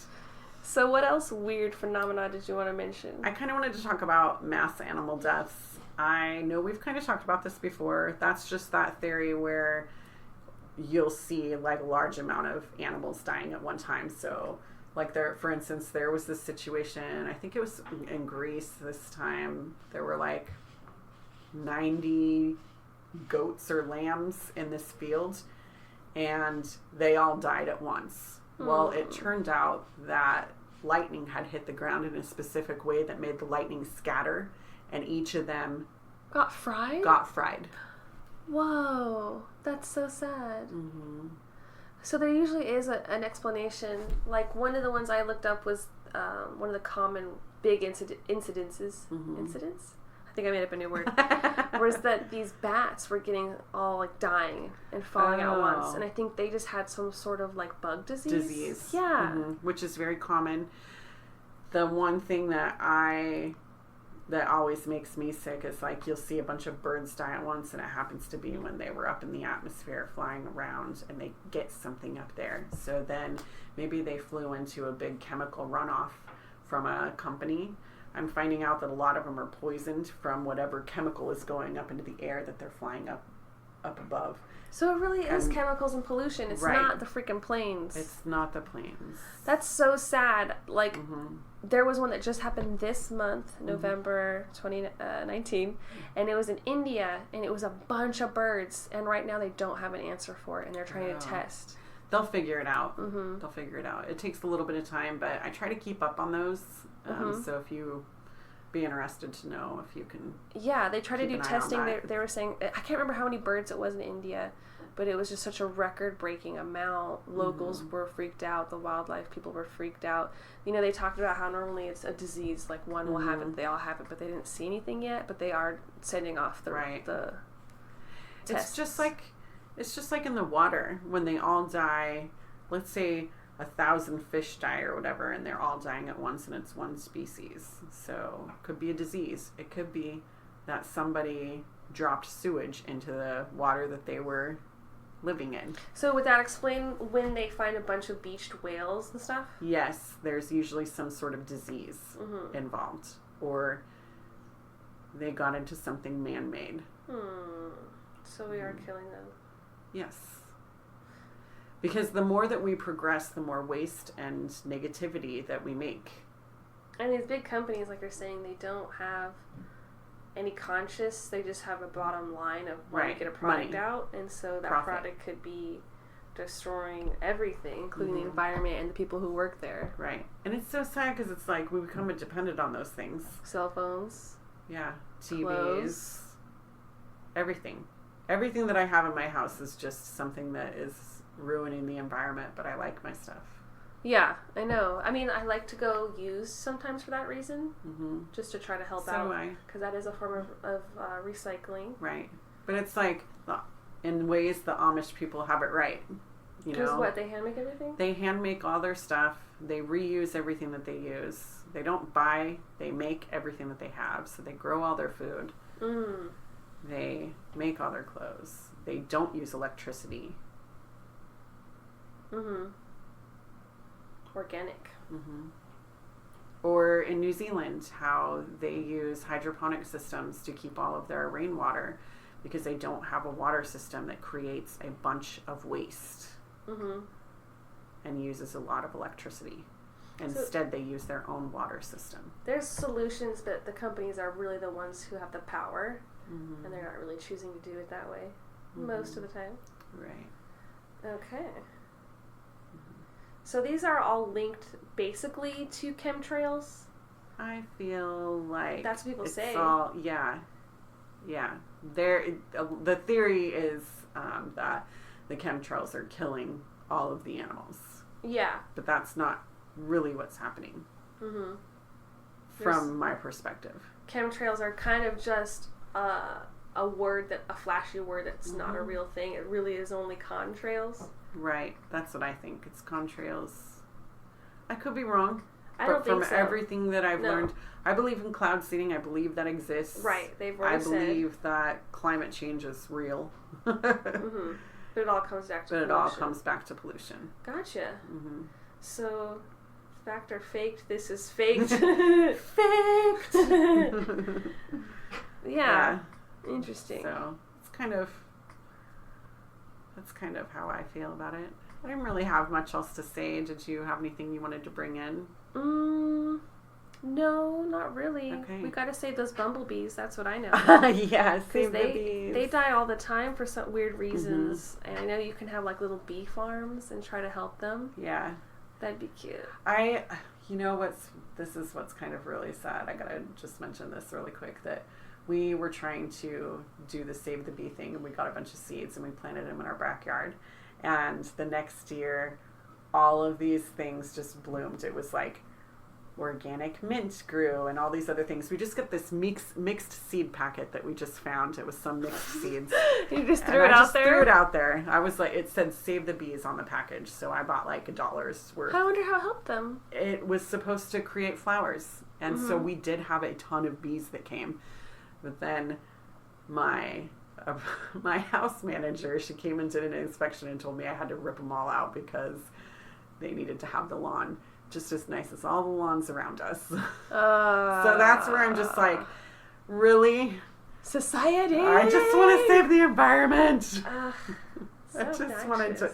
So what else weird phenomena did you want to mention? I kind of wanted to talk about mass animal deaths I know we've kind of talked about this before. That's just that theory where you'll see like a large amount of animals dying at one time. So like there, for instance, there was this situation, I think it was in Greece this time, there were like 90 goats or lambs in this field and they all died at once. Well, it turned out that lightning had hit the ground in a specific way that made the lightning scatter, and each of them Got fried? got fried. Whoa, that's so sad. Mm-hmm. So there usually is an explanation. Like one of the ones I looked up was one of the common big incidences. Mm-hmm. Incidents? I think I made up a new word. Was that these bats were getting all like dying and falling out once, and I think they just had some sort of like bug disease. Yeah, which is very common. The one thing that always makes me sick is like you'll see a bunch of birds die at once, and it happens to be when they were up in the atmosphere flying around and they get something up there. So then maybe they flew into a big chemical runoff from a company. I'm finding out that a lot of them are poisoned from whatever chemical is going up into the air that they're flying up above. So it really is chemicals and pollution. It's not the freaking planes. It's not the planes. That's so sad. Like, there was one that just happened this month, November 2019, and it was in India, and it was a bunch of birds, and right now they don't have an answer for it, and they're trying to test. They'll figure it out. They'll figure it out. It takes a little bit of time, but I try to keep up on those. So if you be interested to know if you can. Yeah, they try to do testing. They were saying, I can't remember how many birds it was in India, but it was just such a record-breaking amount. Locals were freaked out. The wildlife people were freaked out. You know, they talked about how normally it's a disease, like one will have it, they all have it, but they didn't see anything yet. But they are sending off the tests. It's just like in the water when they all die. Let's say 1,000 fish die or whatever, and they're all dying at once, and it's one species. So it could be a disease. It could be that somebody dropped sewage into the water that they were living in. So would that explain when they find a bunch of beached whales and stuff? Yes, there's usually some sort of disease involved, or they got into something man-made. So we are killing them. Yes. Because the more that we progress, the more waste and negativity that we make. And these big companies, like you're saying, they don't have any conscience. They just have a bottom line of wanting to get a product out. And so that product could be destroying everything, including the environment and the people who work there. Right. And it's so sad because it's like we become dependent on those things. Cell phones. Yeah. TVs. Clothes. Everything. Everything that I have in my house is just something that is ruining the environment, but I like my stuff. Yeah, I know. I mean, I like to go used sometimes for that reason, just to try to help out. Because that is a form of recycling. Right. But it's like, in ways the Amish people have it right. You know? Because what, they hand make everything? They hand make all their stuff. They reuse everything that they use. They don't buy, they make everything that they have. So they grow all their food. They make all their clothes. They don't use electricity. Organic. Or in New Zealand, how they use hydroponic systems to keep all of their rainwater because they don't have a water system that creates a bunch of waste and uses a lot of electricity. Instead, they use their own water system. There's solutions, but the companies are really the ones who have the power, and they're not really choosing to do it that way most of the time. Right. Okay. So these are all linked basically to chemtrails? I feel like that's what people say. All, yeah. The theory is that the chemtrails are killing all of the animals. Yeah. But that's not really what's happening. From my perspective. Chemtrails are kind of just a flashy word that's not a real thing. It really is only contrails. Right. That's what I think. It's contrails. I could be wrong. I don't think so. From everything that I've learned, I believe in cloud seeding. I believe that exists. Right. They've already said. I believe that climate change is real. But it all comes back to pollution. But it all comes back to pollution. Gotcha. So, fact or faked? This is faked. Faked! Yeah. Interesting. So that's kind of how I feel about it. I didn't really have much else to say. Did you have anything you wanted to bring in? No, not really. Okay. We gotta save those bumblebees. That's what I know. Yeah, save the They bees. die all the time for some weird reasons, and I know you can have like little bee farms and try to help them. Yeah. That'd be cute. This is what's kind of really sad. I gotta just mention this really quick, that we were trying to do the Save the Bee thing, and we got a bunch of seeds and we planted them in our backyard. And the next year, all of these things just bloomed. It was like organic mint grew and all these other things. We just got this mixed seed packet that we just found. It was some mixed seeds. You just threw it out there? Threw it out there. I was like, it said Save the Bees on the package, so I bought like $1 worth. I wonder how it helped them. It was supposed to create flowers, and so we did have a ton of bees that came. But then my house manager, she came and did an inspection and told me I had to rip them all out because they needed to have the lawn just as nice as all the lawns around us. So that's where I'm just like, really? Society! I just want to save the environment. So I just obnoxious. wanted to.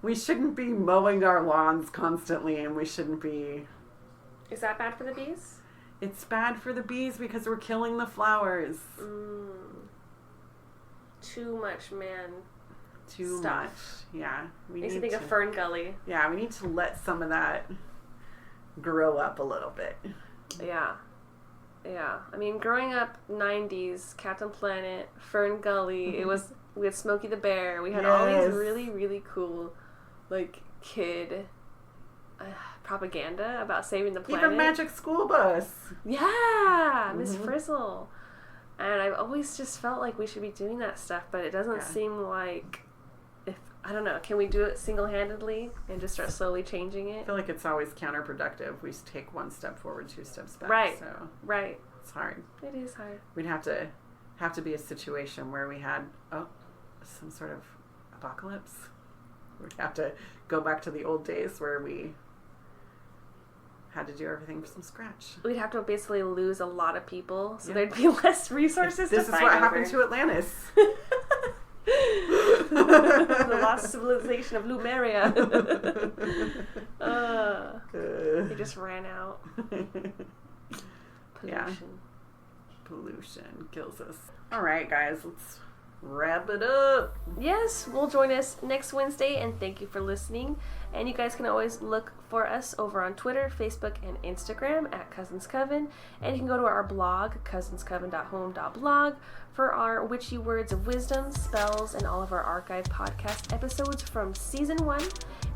We shouldn't be mowing our lawns constantly, and we shouldn't be. Is that bad for the bees? It's bad for the bees because we're killing the flowers. Too much, man. Too Stuff. much. Yeah. Makes me think of Fern Gully. Yeah, we need to let some of that grow up a little bit. Yeah. Yeah. I mean, growing up 90s, Captain Planet, Fern Gully, we had Smokey the Bear. We had all these really, really cool, like, kid propaganda about saving the planet. Even Magic School Bus. Yeah, Miss Frizzle. And I've always just felt like we should be doing that stuff, but it doesn't seem like, I don't know, can we do it single-handedly and just start slowly changing it? I feel like it's always counterproductive. We take one step forward, 2 steps back. Right. So Right. it's hard. It is hard. We'd have to be a situation where we had some sort of apocalypse. We'd have to go back to the old days where we had to do everything from scratch. We'd have to basically lose a lot of people, so there'd be less resources This to is fight what over. happened to Atlantis. The lost civilization of Lumeria. They just ran out. Pollution. Yeah. Pollution kills us. All right, guys, let's wrap it up. Yes, will join us next Wednesday, and thank you for listening. And you guys can always look for us over on Twitter, Facebook, and Instagram at Cousins Coven. And you can go to our blog, cousinscoven.home.blog, for our witchy words of wisdom, spells, and all of our archive podcast episodes from Season 1.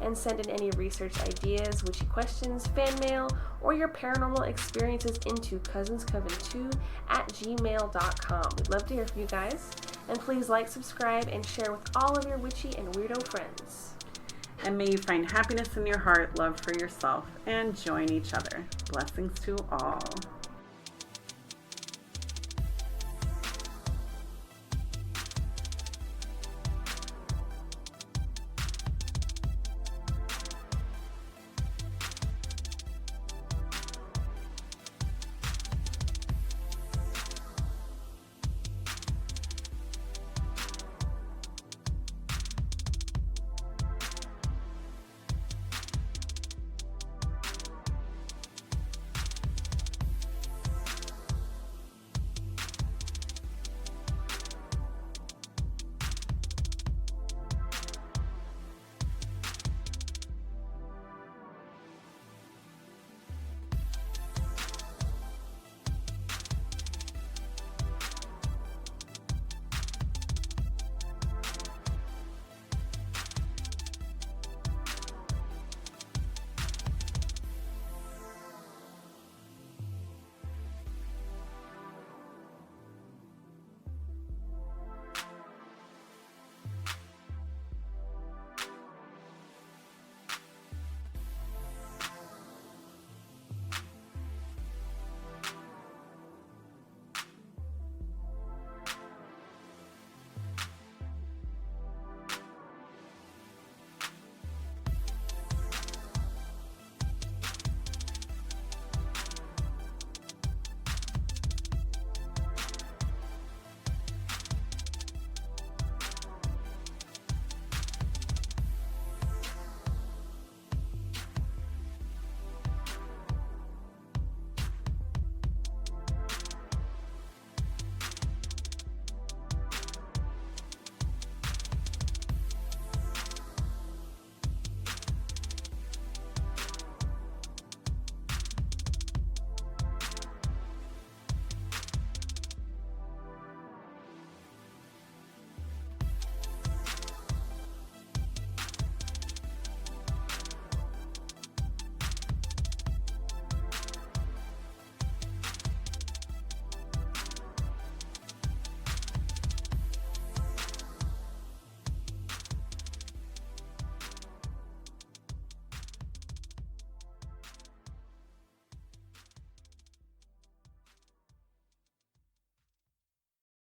And send in any research ideas, witchy questions, fan mail, or your paranormal experiences into cousinscoven2@gmail.com. We'd love to hear from you guys. And please like, subscribe, and share with all of your witchy and weirdo friends. And may you find happiness in your heart, love for yourself, and join each other. Blessings to all.